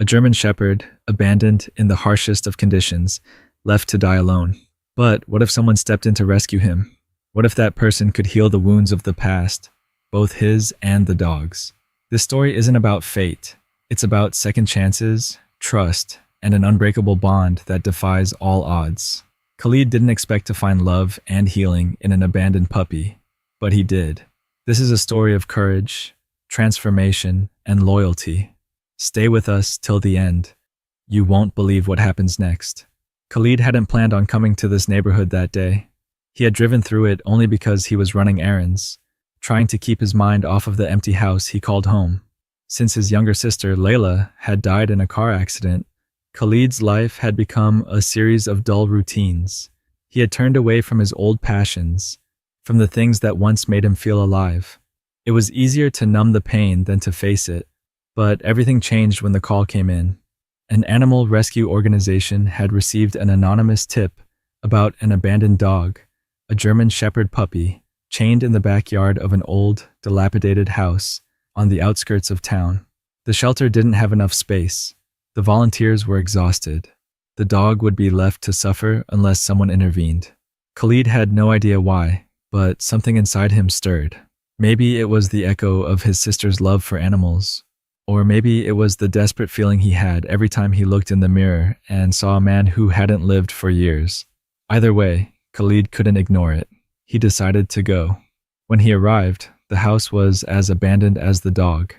A German shepherd, abandoned in the harshest of conditions, left to die alone. But what if someone stepped in to rescue him? What if that person could heal the wounds of the past, both his and the dog's? This story isn't about fate. It's about second chances, trust, and an unbreakable bond that defies all odds. Khalid didn't expect to find love and healing in an abandoned puppy, but he did. This is a story of courage, transformation, and loyalty. Stay with us till the end. You won't believe what happens next. Khalid hadn't planned on coming to this neighborhood that day. He had driven through it only because he was running errands, trying to keep his mind off of the empty house he called home. Since his younger sister, Layla, had died in a car accident, Khalid's life had become a series of dull routines. He had turned away from his old passions, from the things that once made him feel alive. It was easier to numb the pain than to face it, but everything changed when the call came in. An animal rescue organization had received an anonymous tip about an abandoned dog, a German shepherd puppy, chained in the backyard of an old, dilapidated house on the outskirts of town. The shelter didn't have enough space. The volunteers were exhausted. The dog would be left to suffer unless someone intervened. Khalid had no idea why, but something inside him stirred. Maybe it was the echo of his sister's love for animals, or maybe it was the desperate feeling he had every time he looked in the mirror and saw a man who hadn't lived for years. Either way, Khalid couldn't ignore it. He decided to go. When he arrived, the house was as abandoned as the dog.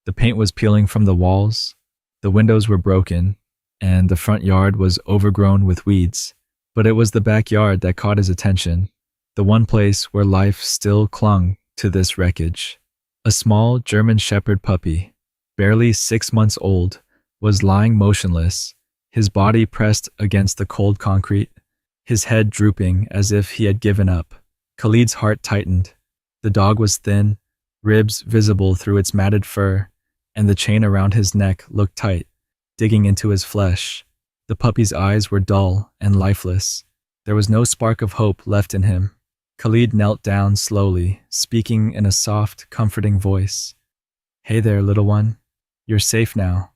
The paint was peeling from the walls, the windows were broken, and the front yard was overgrown with weeds. But it was the backyard that caught his attention, the one place where life still clung to this wreckage. A small German shepherd puppy, barely 6 months old, was lying motionless, his body pressed against the cold concrete, his head drooping as if he had given up. Khalid's heart tightened. The dog was thin, ribs visible through its matted fur, and the chain around his neck looked tight, digging into his flesh. The puppy's eyes were dull and lifeless. There was no spark of hope left in him. Khalid knelt down slowly, speaking in a soft, comforting voice. "Hey there, little one. You're safe now.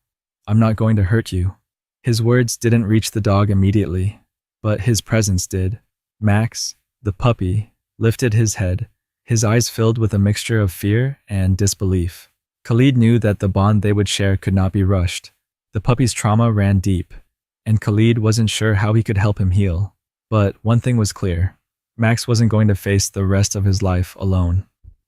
I'm not going to hurt you." His words didn't reach the dog immediately, but his presence did. Max, the puppy, lifted his head, his eyes filled with a mixture of fear and disbelief. Khalid knew that the bond they would share could not be rushed. The puppy's trauma ran deep, and Khalid wasn't sure how he could help him heal. But one thing was clear. Max wasn't going to face the rest of his life alone.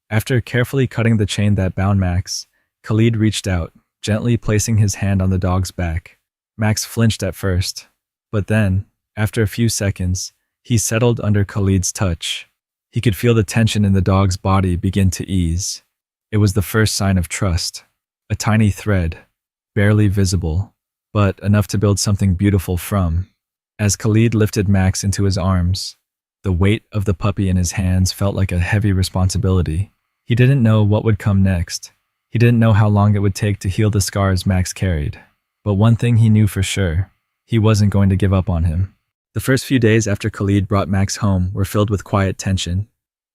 After carefully cutting the chain that bound Max, Khalid reached out, gently placing his hand on the dog's back. Max flinched at first, but then, after a few seconds, he settled under Khalid's touch. He could feel the tension in the dog's body begin to ease. It was the first sign of trust, a tiny thread, barely visible, but enough to build something beautiful from. As Khalid lifted Max into his arms, the weight of the puppy in his hands felt like a heavy responsibility. He didn't know what would come next. He didn't know how long it would take to heal the scars Max carried. But one thing he knew for sure, he wasn't going to give up on him. The first few days after Khalid brought Max home were filled with quiet tension.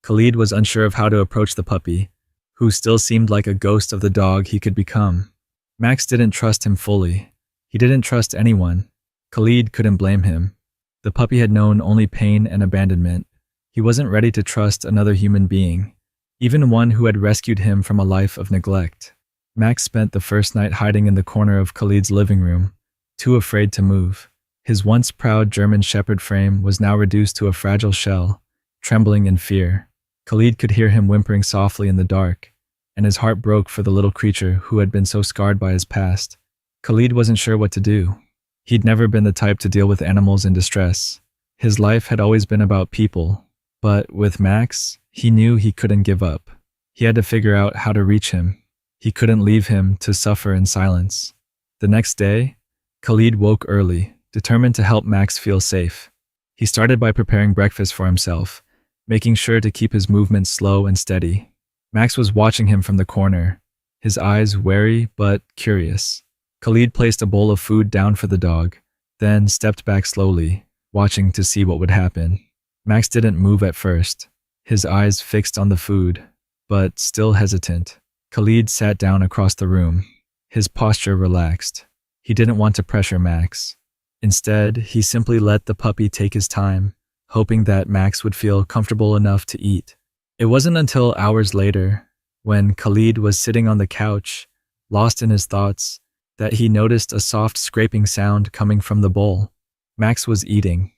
Khalid was unsure of how to approach the puppy, who still seemed like a ghost of the dog he could become. Max didn't trust him fully. He didn't trust anyone. Khalid couldn't blame him. The puppy had known only pain and abandonment. He wasn't ready to trust another human being, even one who had rescued him from a life of neglect. Max spent the first night hiding in the corner of Khalid's living room, too afraid to move. His once proud German shepherd frame was now reduced to a fragile shell, trembling in fear. Khalid could hear him whimpering softly in the dark, and his heart broke for the little creature who had been so scarred by his past. Khalid wasn't sure what to do. He'd never been the type to deal with animals in distress. His life had always been about people, but with Max, he knew he couldn't give up. He had to figure out how to reach him. He couldn't leave him to suffer in silence. The next day, Khalid woke early, determined to help Max feel safe. He started by preparing breakfast for himself, making sure to keep his movements slow and steady. Max was watching him from the corner, his eyes wary but curious. Khalid placed a bowl of food down for the dog, then stepped back slowly, watching to see what would happen. Max didn't move at first, his eyes fixed on the food, but still hesitant. Khalid sat down across the room, his posture relaxed. He didn't want to pressure Max. Instead, he simply let the puppy take his time, hoping that Max would feel comfortable enough to eat. It wasn't until hours later, when Khalid was sitting on the couch, lost in his thoughts, that he noticed a soft scraping sound coming from the bowl. Max was eating.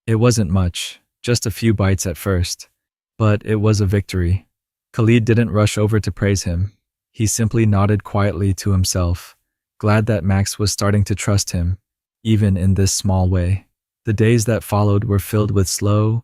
It wasn't much, just a few bites at first, but it was a victory. Khalid didn't rush over to praise him. He simply nodded quietly to himself, glad that Max was starting to trust him, even in this small way. The days that followed were filled with slow,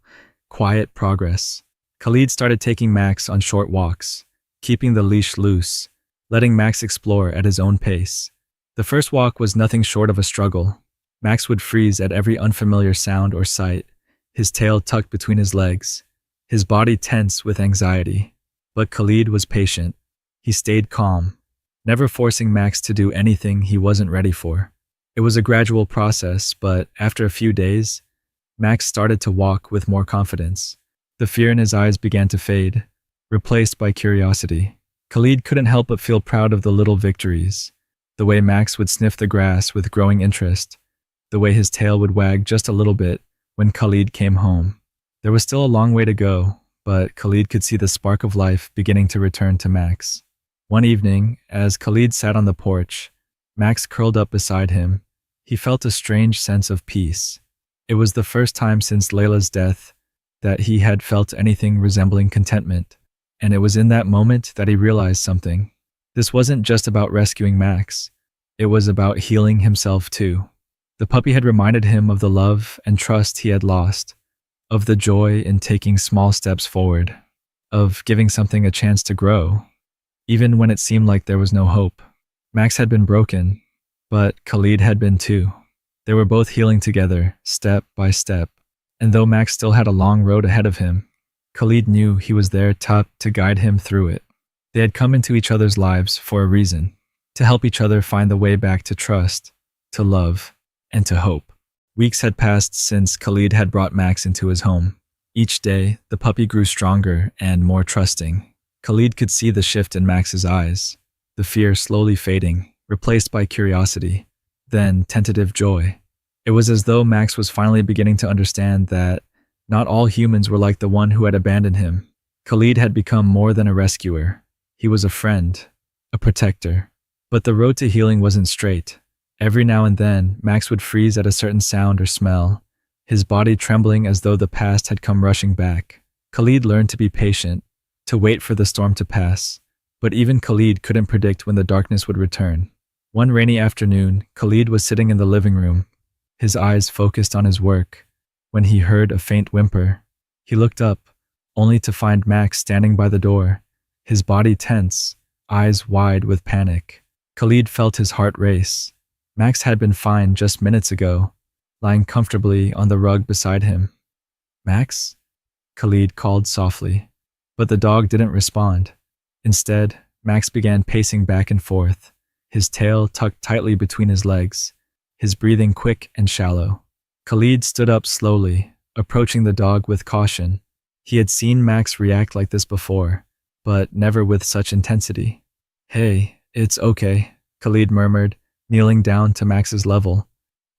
quiet progress. Khalid started taking Max on short walks, keeping the leash loose, letting Max explore at his own pace. The first walk was nothing short of a struggle. Max would freeze at every unfamiliar sound or sight, his tail tucked between his legs, his body tense with anxiety. But Khalid was patient. He stayed calm, never forcing Max to do anything he wasn't ready for. It was a gradual process, but after a few days, Max started to walk with more confidence. The fear in his eyes began to fade, replaced by curiosity. Khalid couldn't help but feel proud of the little victories. The way Max would sniff the grass with growing interest, the way his tail would wag just a little bit when Khalid came home. There was still a long way to go, but Khalid could see the spark of life beginning to return to Max. One evening, as Khalid sat on the porch, Max curled up beside him. He felt a strange sense of peace. It was the first time since Layla's death that he had felt anything resembling contentment, and it was in that moment that he realized something. This wasn't just about rescuing Max. It was about healing himself too. The puppy had reminded him of the love and trust he had lost, of the joy in taking small steps forward, of giving something a chance to grow, even when it seemed like there was no hope. Max had been broken, but Khalid had been too. They were both healing together, step by step, and though Max still had a long road ahead of him, Khalid knew he was there to guide him through it. They had come into each other's lives for a reason, to help each other find the way back to trust, to love, and to hope. Weeks had passed since Khalid had brought Max into his home. Each day, the puppy grew stronger and more trusting. Khalid could see the shift in Max's eyes, the fear slowly fading, replaced by curiosity, then tentative joy. It was as though Max was finally beginning to understand that not all humans were like the one who had abandoned him. Khalid had become more than a rescuer. He was a friend, a protector. But the road to healing wasn't straight. Every now and then, Max would freeze at a certain sound or smell, his body trembling as though the past had come rushing back. Khalid learned to be patient, to wait for the storm to pass. But even Khalid couldn't predict when the darkness would return. One rainy afternoon, Khalid was sitting in the living room, his eyes focused on his work, when he heard a faint whimper. He looked up, only to find Max standing by the door, his body tense, eyes wide with panic. Khalid felt his heart race. Max had been fine just minutes ago, lying comfortably on the rug beside him. "Max?" Khalid called softly, but the dog didn't respond. Instead, Max began pacing back and forth, his tail tucked tightly between his legs, his breathing quick and shallow. Khalid stood up slowly, approaching the dog with caution. He had seen Max react like this before, but never with such intensity. "Hey, it's okay," Khalid murmured, kneeling down to Max's level.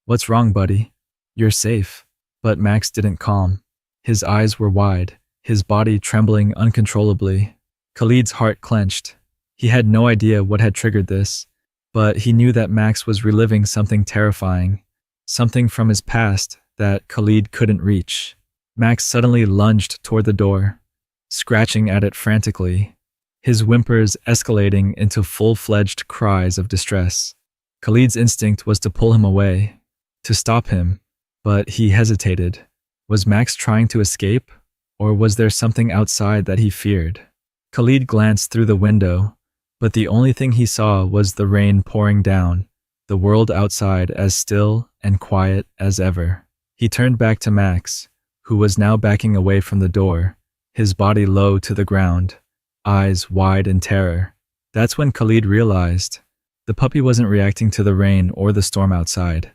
"What's wrong, buddy? You're safe." But Max didn't calm. His eyes were wide, his body trembling uncontrollably. Khalid's heart clenched. He had no idea what had triggered this, but he knew that Max was reliving something terrifying, something from his past that Khalid couldn't reach. Max suddenly lunged toward the door, scratching at it frantically, his whimpers escalating into full-fledged cries of distress. Khalid's instinct was to pull him away, to stop him, but he hesitated. Was Max trying to escape, or was there something outside that he feared? Khalid glanced through the window, but the only thing he saw was the rain pouring down, the world outside as still and quiet as ever. He turned back to Max, who was now backing away from the door, his body low to the ground, eyes wide in terror. That's when Khalid realized the puppy wasn't reacting to the rain or the storm outside.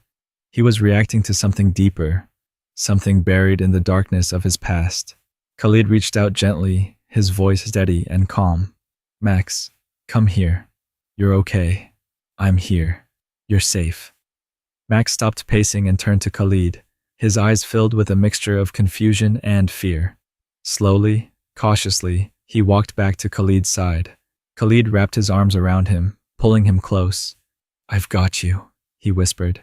He was reacting to something deeper, something buried in the darkness of his past. Khalid reached out gently, his voice steady and calm. "Max, come here. You're okay. I'm here. You're safe." Max stopped pacing and turned to Khalid, his eyes filled with a mixture of confusion and fear. Slowly, cautiously, he walked back to Khalid's side. Khalid wrapped his arms around him, pulling him close. "I've got you," he whispered.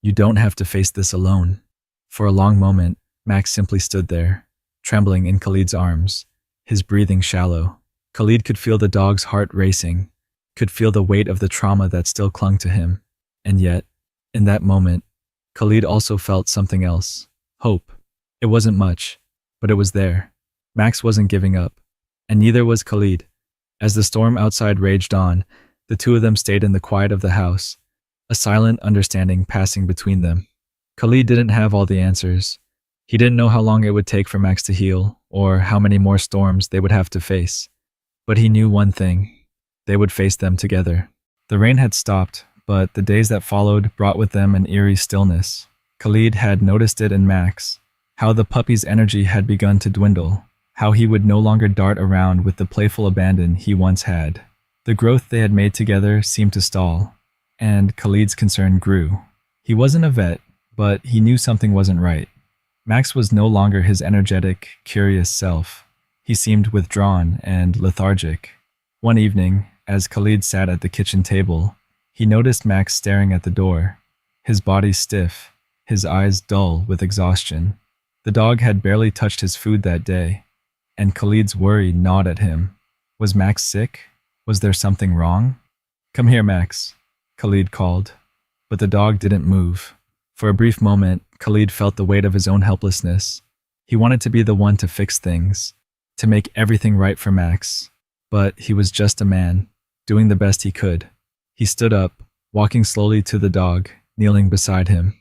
"You don't have to face this alone." For a long moment, Max simply stood there, trembling in Khalid's arms, his breathing shallow. Khalid could feel the dog's heart racing, could feel the weight of the trauma that still clung to him. And yet, in that moment, Khalid also felt something else. Hope. It wasn't much, but it was there. Max wasn't giving up, and neither was Khalid. As the storm outside raged on, the two of them stayed in the quiet of the house, a silent understanding passing between them. Khalid didn't have all the answers. He didn't know how long it would take for Max to heal, or how many more storms they would have to face. But he knew one thing: they would face them together. The rain had stopped, but the days that followed brought with them an eerie stillness. Khalid had noticed it in Max, how the puppy's energy had begun to dwindle, how he would no longer dart around with the playful abandon he once had. The growth they had made together seemed to stall, and Khalid's concern grew. He wasn't a vet, but he knew something wasn't right. Max was no longer his energetic, curious self. He seemed withdrawn and lethargic. One evening, as Khalid sat at the kitchen table, he noticed Max staring at the door, his body stiff, his eyes dull with exhaustion. The dog had barely touched his food that day, and Khalid's worry gnawed at him. Was Max sick? Was there something wrong? "Come here, Max," Khalid called, but the dog didn't move. For a brief moment, Khalid felt the weight of his own helplessness. He wanted to be the one to fix things, to make everything right for Max, but he was just a man, doing the best he could. He stood up, walking slowly to the dog, kneeling beside him.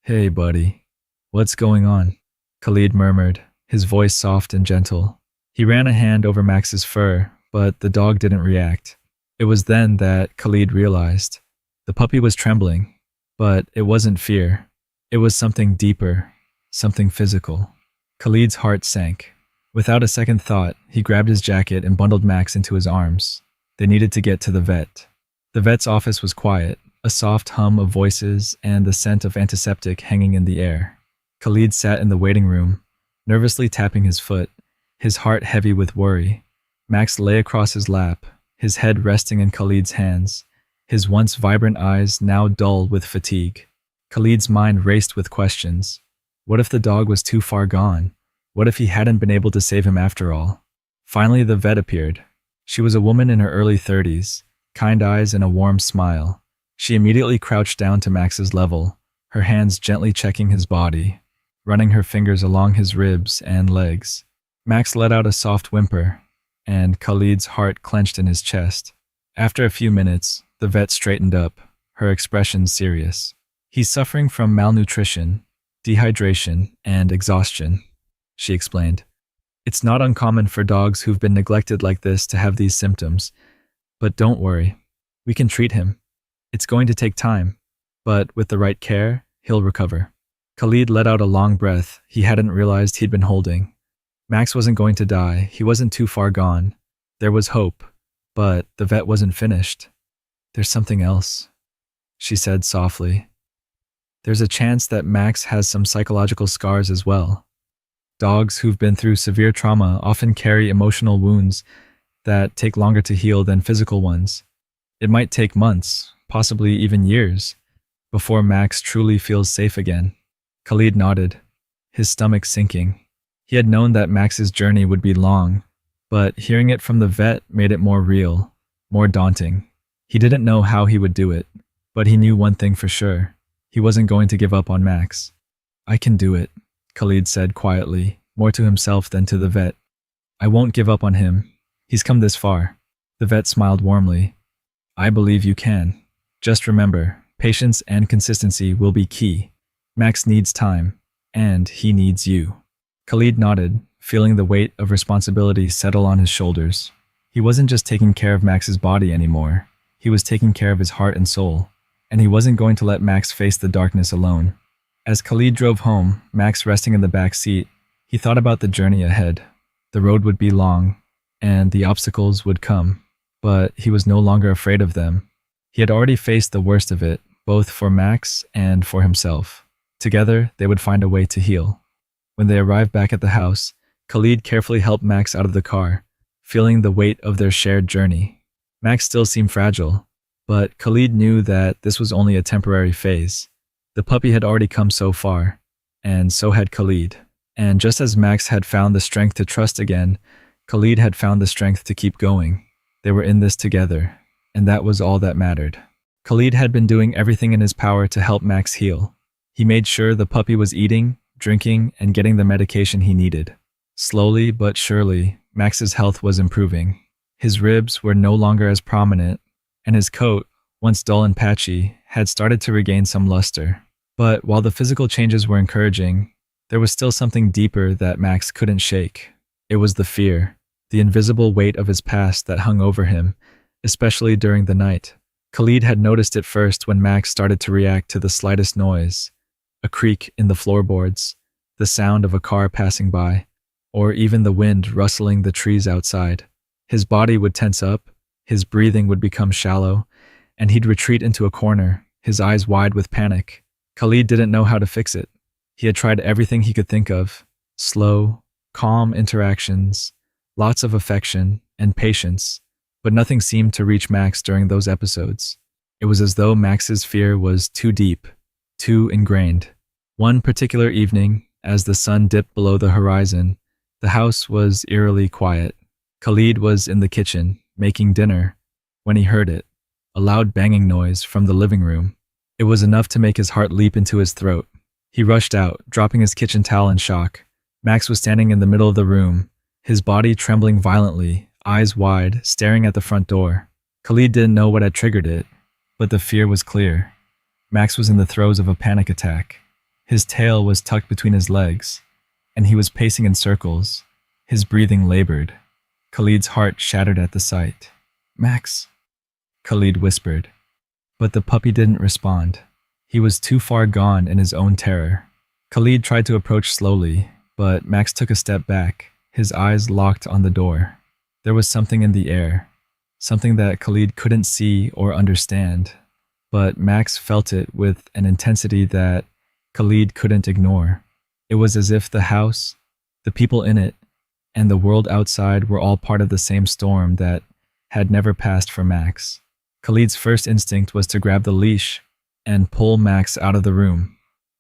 "Hey, buddy. What's going on?" Khalid murmured, his voice soft and gentle. He ran a hand over Max's fur, but the dog didn't react. It was then that Khalid realized. The puppy was trembling, but it wasn't fear. It was something deeper, something physical. Khalid's heart sank. Without a second thought, he grabbed his jacket and bundled Max into his arms. They needed to get to the vet. The vet's office was quiet, a soft hum of voices and the scent of antiseptic hanging in the air. Khalid sat in the waiting room, nervously tapping his foot, his heart heavy with worry. Max lay across his lap, his head resting in Khalid's hands, his once vibrant eyes now dull with fatigue. Khalid's mind raced with questions. What if the dog was too far gone? What if he hadn't been able to save him after all? Finally, the vet appeared. She was a woman in her early 30s, kind eyes and a warm smile. She immediately crouched down to Max's level, her hands gently checking his body, running her fingers along his ribs and legs. Max let out a soft whimper, and Khalid's heart clenched in his chest. After a few minutes, the vet straightened up, her expression serious. "He's suffering from malnutrition, dehydration, and exhaustion," she explained. "It's not uncommon for dogs who've been neglected like this to have these symptoms. But don't worry, we can treat him. It's going to take time, but with the right care, he'll recover." Khalid let out a long breath he hadn't realized he'd been holding. Max wasn't going to die, he wasn't too far gone. There was hope, but the vet wasn't finished. "There's something else," she said softly. "There's a chance that Max has some psychological scars as well. Dogs who've been through severe trauma often carry emotional wounds that take longer to heal than physical ones. It might take months, possibly even years, before Max truly feels safe again." Khalid nodded, his stomach sinking. He had known that Max's journey would be long, but hearing it from the vet made it more real, more daunting. He didn't know how he would do it, but he knew one thing for sure. He wasn't going to give up on Max. "I can do it," Khalid said quietly, more to himself than to the vet. "I won't give up on him. He's come this far." The vet smiled warmly. "I believe you can. Just remember, patience and consistency will be key. Max needs time, and he needs you." Khalid nodded, feeling the weight of responsibility settle on his shoulders. He wasn't just taking care of Max's body anymore. He was taking care of his heart and soul, and he wasn't going to let Max face the darkness alone. As Khalid drove home, Max resting in the back seat, he thought about the journey ahead. The road would be long, and the obstacles would come, but he was no longer afraid of them. He had already faced the worst of it, both for Max and for himself. Together, they would find a way to heal. When they arrived back at the house, Khalid carefully helped Max out of the car, feeling the weight of their shared journey. Max still seemed fragile, but Khalid knew that this was only a temporary phase. The puppy had already come so far, and so had Khalid. And just as Max had found the strength to trust again, Khalid had found the strength to keep going. They were in this together, and that was all that mattered. Khalid had been doing everything in his power to help Max heal. He made sure the puppy was eating, drinking, and getting the medication he needed. Slowly but surely, Max's health was improving. His ribs were no longer as prominent, and his coat, once dull and patchy, had started to regain some luster. But while the physical changes were encouraging, there was still something deeper that Max couldn't shake. It was the fear, the invisible weight of his past that hung over him, especially during the night. Khalid had noticed it first when Max started to react to the slightest noise, a creak in the floorboards, the sound of a car passing by, or even the wind rustling the trees outside. His body would tense up, his breathing would become shallow, and he'd retreat into a corner, his eyes wide with panic. Khalid didn't know how to fix it. He had tried everything he could think of: slow, calm interactions, lots of affection and patience, but nothing seemed to reach Max during those episodes. It was as though Max's fear was too deep, too ingrained. One particular evening, as the sun dipped below the horizon, the house was eerily quiet. Khalid was in the kitchen, making dinner, when he heard it, a loud banging noise from the living room. It was enough to make his heart leap into his throat. He rushed out, dropping his kitchen towel in shock. Max was standing in the middle of the room, his body trembling violently, eyes wide, staring at the front door. Khalid didn't know what had triggered it, but the fear was clear. Max was in the throes of a panic attack. His tail was tucked between his legs, and he was pacing in circles, his breathing labored. Khalid's heart shattered at the sight. "Max," Khalid whispered. But the puppy didn't respond. He was too far gone in his own terror. Khalid tried to approach slowly, but Max took a step back, his eyes locked on the door. There was something in the air, something that Khalid couldn't see or understand, but Max felt it with an intensity that Khalid couldn't ignore. It was as if the house, the people in it, and the world outside were all part of the same storm that had never passed for Max. Khalid's first instinct was to grab the leash and pull Max out of the room,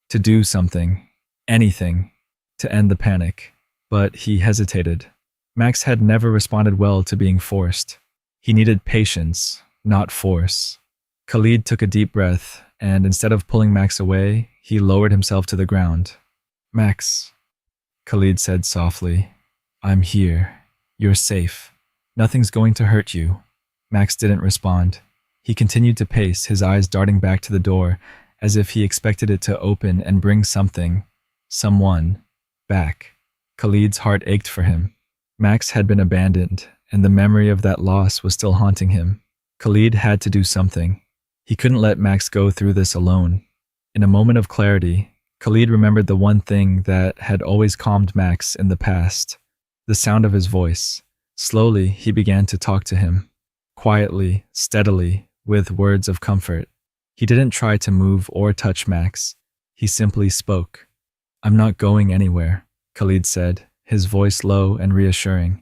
to do something, anything, to end the panic. But he hesitated. Max had never responded well to being forced. He needed patience, not force. Khalid took a deep breath, and instead of pulling Max away, he lowered himself to the ground. "Max," Khalid said softly, "I'm here. You're safe. Nothing's going to hurt you." Max didn't respond. He continued to pace, his eyes darting back to the door, as if he expected it to open and bring something, someone, back. Khalid's heart ached for him. Max had been abandoned, and the memory of that loss was still haunting him. Khalid had to do something. He couldn't let Max go through this alone. In a moment of clarity, Khalid remembered the one thing that had always calmed Max in the past: the sound of his voice. Slowly, he began to talk to him. Quietly, steadily, with words of comfort. He didn't try to move or touch Max. He simply spoke. "I'm not going anywhere," Khalid said, his voice low and reassuring.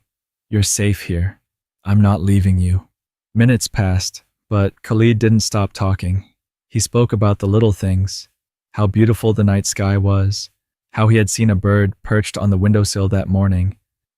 "You're safe here. I'm not leaving you." Minutes passed, but Khalid didn't stop talking. He spoke about the little things, how beautiful the night sky was, how he had seen a bird perched on the windowsill that morning,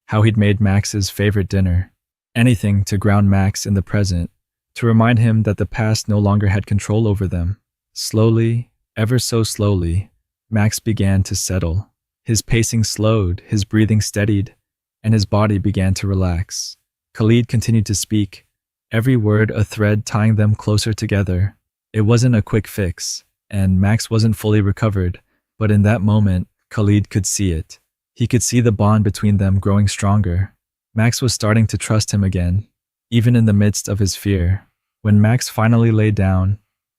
how he'd made Max's favorite dinner. Anything to ground Max in the present, to remind him that the past no longer had control over them. Slowly, ever so slowly, Max began to settle. His pacing slowed, his breathing steadied, and his body began to relax. Khalid continued to speak, every word a thread tying them closer together. It wasn't a quick fix, and Max wasn't fully recovered, but in that moment, Khalid could see it. He could see the bond between them growing stronger. Max was starting to trust him again, even in the midst of his fear. When Max finally lay down,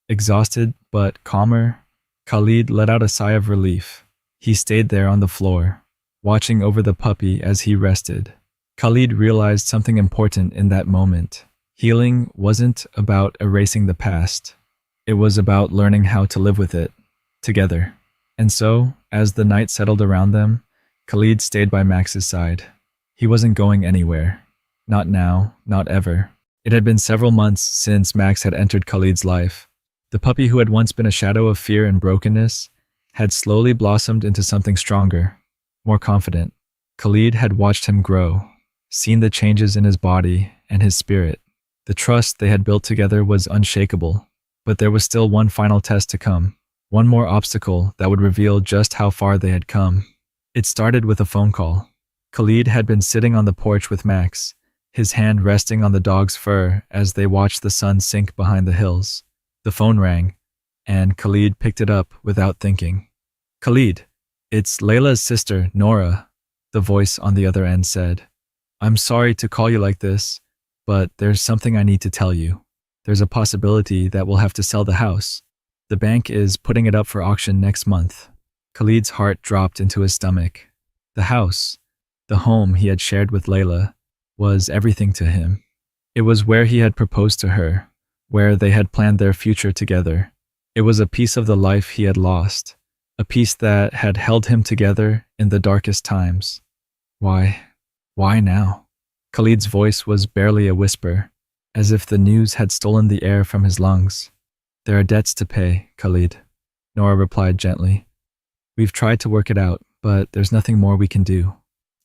exhausted but calmer, Khalid let out a sigh of relief. He stayed there on the floor, watching over the puppy as he rested. Khalid realized something important in that moment. Healing wasn't about erasing the past. It was about learning how to live with it, together. And so, as the night settled around them, Khalid stayed by Max's side. He wasn't going anywhere. Not now, not ever. It had been several months since Max had entered Khalid's life. The puppy who had once been a shadow of fear and brokenness had slowly blossomed into something stronger, more confident. Khalid had watched him grow, seen the changes in his body and his spirit. The trust they had built together was unshakable, but there was still one final test to come, one more obstacle that would reveal just how far they had come. It started with a phone call. Khalid had been sitting on the porch with Max, his hand resting on the dog's fur as they watched the sun sink behind the hills. The phone rang, and Khalid picked it up without thinking. "Khalid, it's Layla's sister, Nora," the voice on the other end said. "I'm sorry to call you like this, but there's something I need to tell you. There's a possibility that we'll have to sell the house. The bank is putting it up for auction next month." Khalid's heart dropped into his stomach. The house, the home he had shared with Layla, was everything to him. It was where he had proposed to her, where they had planned their future together. It was a piece of the life he had lost, a piece that had held him together in the darkest times. Why now? Khalid's voice was barely a whisper, as if the news had stolen the air from his lungs. "There are debts to pay, Khalid," Nora replied gently. "We've tried to work it out, but there's nothing more we can do.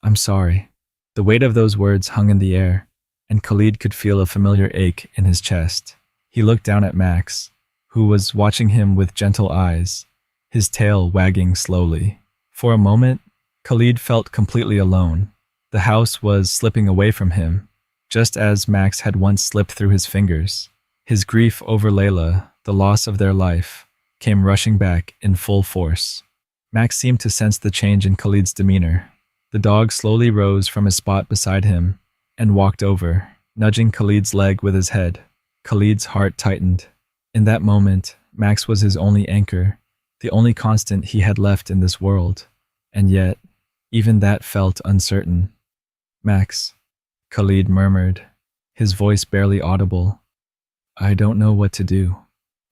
I'm sorry." The weight of those words hung in the air, and Khalid could feel a familiar ache in his chest. He looked down at Max, who was watching him with gentle eyes, his tail wagging slowly. For a moment, Khalid felt completely alone. The house was slipping away from him, just as Max had once slipped through his fingers. His grief over Layla, the loss of their life, came rushing back in full force. Max seemed to sense the change in Khalid's demeanor. The dog slowly rose from his spot beside him and walked over, nudging Khalid's leg with his head. Khalid's heart tightened. In that moment, Max was his only anchor, the only constant he had left in this world. And yet, even that felt uncertain. "Max," Khalid murmured, his voice barely audible. "I don't know what to do."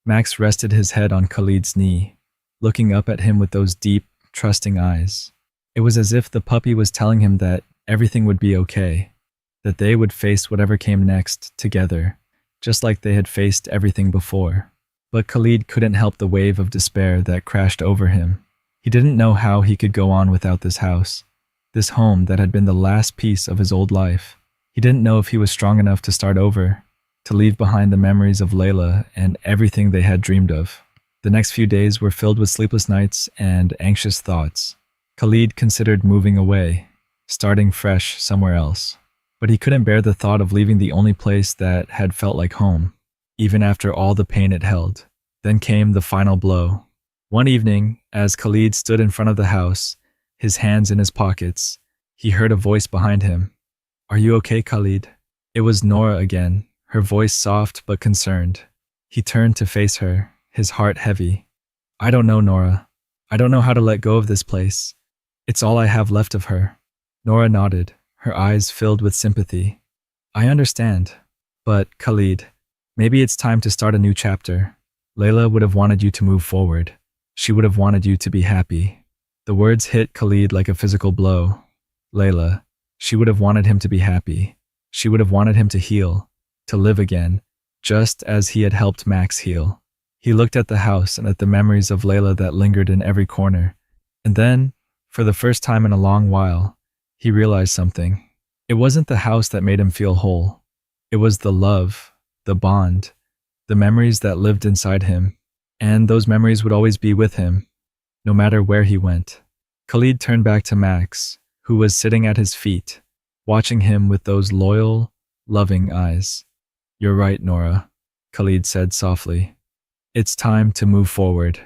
Max rested his head on Khalid's knee, looking up at him with those deep, trusting eyes. It was as if the puppy was telling him that everything would be okay, that they would face whatever came next together, just like they had faced everything before. But Khalid couldn't help the wave of despair that crashed over him. He didn't know how he could go on without this house, this home that had been the last piece of his old life. He didn't know if he was strong enough to start over, to leave behind the memories of Layla and everything they had dreamed of. The next few days were filled with sleepless nights and anxious thoughts. Khalid considered moving away, starting fresh somewhere else. But he couldn't bear the thought of leaving the only place that had felt like home, even after all the pain it held. Then came the final blow. One evening, as Khalid stood in front of the house, his hands in his pockets, he heard a voice behind him. "Are you okay, Khalid?" It was Nora again, her voice soft but concerned. He turned to face her, his heart heavy. "I don't know, Nora. I don't know how to let go of this place. It's all I have left of her." Nora nodded, her eyes filled with sympathy. "I understand. But, Khalid, maybe it's time to start a new chapter. Layla would have wanted you to move forward. She would have wanted you to be happy." The words hit Khalid like a physical blow. Layla, she would have wanted him to be happy. She would have wanted him to heal, to live again, just as he had helped Max heal. He looked at the house and at the memories of Layla that lingered in every corner. And then, for the first time in a long while, he realized something. It wasn't the house that made him feel whole. It was the love, the bond, the memories that lived inside him. And those memories would always be with him, no matter where he went. Khalid turned back to Max, who was sitting at his feet, watching him with those loyal, loving eyes. "You're right, Nora," Khalid said softly. "It's time to move forward."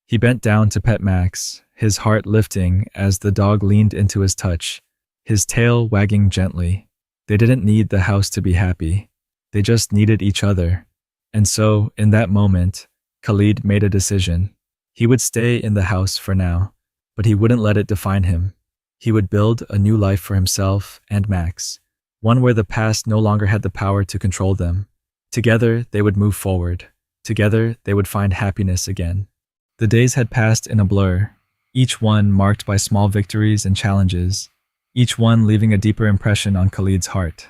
He bent down to pet Max, his heart lifting as the dog leaned into his touch, his tail wagging gently. They didn't need the house to be happy. They just needed each other. And so, in that moment, Khalid made a decision. He would stay in the house for now, but he wouldn't let it define him. He would build a new life for himself and Max, one where the past no longer had the power to control them. Together, they would move forward, Together, they would find happiness again. The days had passed in a blur, each one marked by small victories and challenges, each one leaving a deeper impression on Khalid's heart.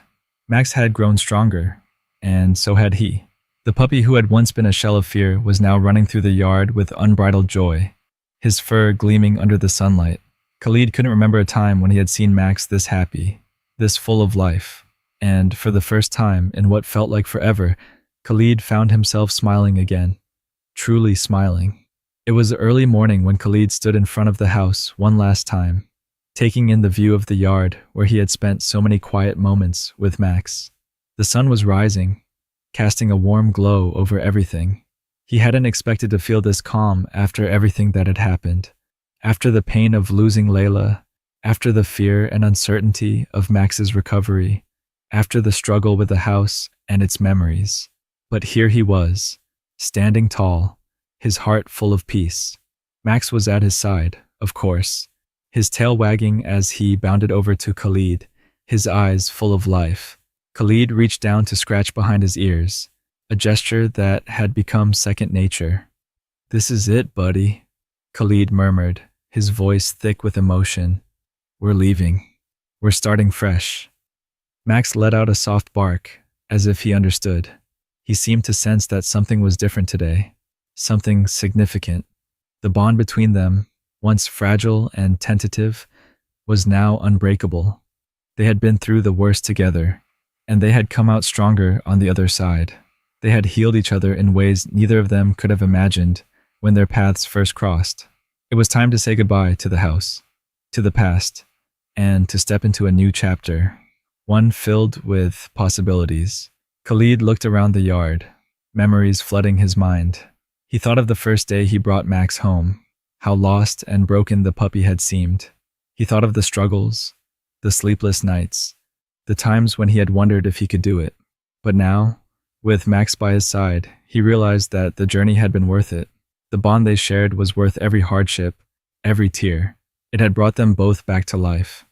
Max had grown stronger, and so had he. The puppy who had once been a shell of fear was now running through the yard with unbridled joy, his fur gleaming under the sunlight. Khalid couldn't remember a time when he had seen Max this happy, this full of life, and for the first time in what felt like forever, Khalid found himself smiling again, truly smiling. It was early morning when Khalid stood in front of the house one last time, taking in the view of the yard where he had spent so many quiet moments with Max. The sun was rising, casting a warm glow over everything. He hadn't expected to feel this calm after everything that had happened, after the pain of losing Layla, after the fear and uncertainty of Max's recovery, after the struggle with the house and its memories. But here he was, standing tall, his heart full of peace. Max was at his side, of course, his tail wagging as he bounded over to Khalid, his eyes full of life. Khalid reached down to scratch behind his ears, a gesture that had become second nature. "This is it, buddy," Khalid murmured, his voice thick with emotion. "We're leaving. We're starting fresh." Max let out a soft bark, as if he understood. He seemed to sense that something was different today, something significant. The bond between them, once fragile and tentative, was now unbreakable. They had been through the worst together, and they had come out stronger on the other side. They had healed each other in ways neither of them could have imagined when their paths first crossed. It was time to say goodbye to the house, to the past, and to step into a new chapter, one filled with possibilities. Khalid looked around the yard, memories flooding his mind. He thought of the first day he brought Max home, how lost and broken the puppy had seemed. He thought of the struggles, the sleepless nights, the times when he had wondered if he could do it. But now, with Max by his side, he realized that the journey had been worth it. The bond they shared was worth every hardship, every tear. It had brought them both back to life.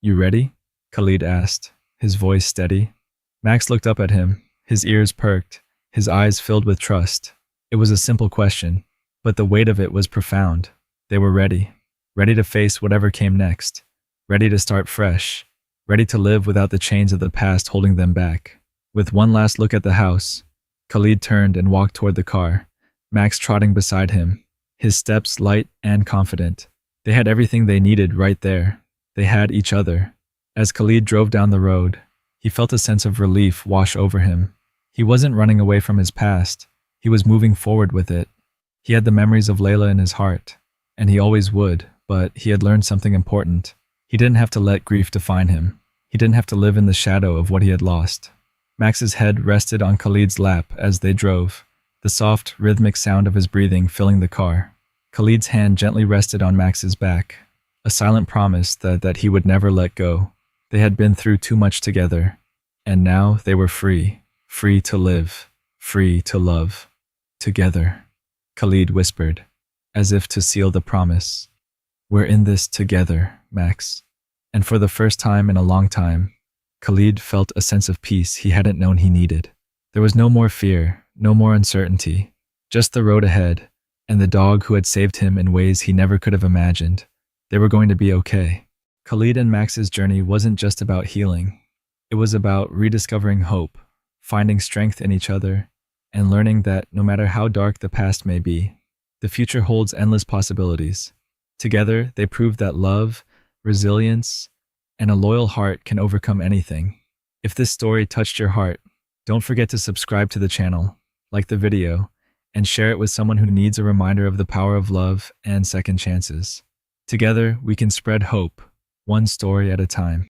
"You ready?" Khalid asked, his voice steady. Max looked up at him, his ears perked, his eyes filled with trust. It was a simple question, but the weight of it was profound. They were ready, ready to face whatever came next, ready to start fresh, ready to live without the chains of the past holding them back. With one last look at the house, Khalid turned and walked toward the car, Max trotting beside him, his steps light and confident. They had everything they needed right there. They had each other. As Khalid drove down the road, he felt a sense of relief wash over him. He wasn't running away from his past. He was moving forward with it. He had the memories of Layla in his heart, and he always would, but he had learned something important. He didn't have to let grief define him. He didn't have to live in the shadow of what he had lost. Max's head rested on Khalid's lap as they drove, the soft, rhythmic sound of his breathing filling the car. Khalid's hand gently rested on Max's back, a silent promise that he would never let go. They had been through too much together, and now they were free, free to live, free to love. "Together," Khalid whispered, as if to seal the promise. "We're in this together, Max." And for the first time in a long time, Khalid felt a sense of peace he hadn't known he needed. There was no more fear, no more uncertainty, just the road ahead, and the dog who had saved him in ways he never could have imagined. They were going to be okay. Khalid and Max's journey wasn't just about healing. It was about rediscovering hope, finding strength in each other, and learning that no matter how dark the past may be, the future holds endless possibilities. Together, they proved that love, resilience, and a loyal heart can overcome anything. If this story touched your heart, don't forget to subscribe to the channel, like the video, and share it with someone who needs a reminder of the power of love and second chances. Together, we can spread hope, one story at a time.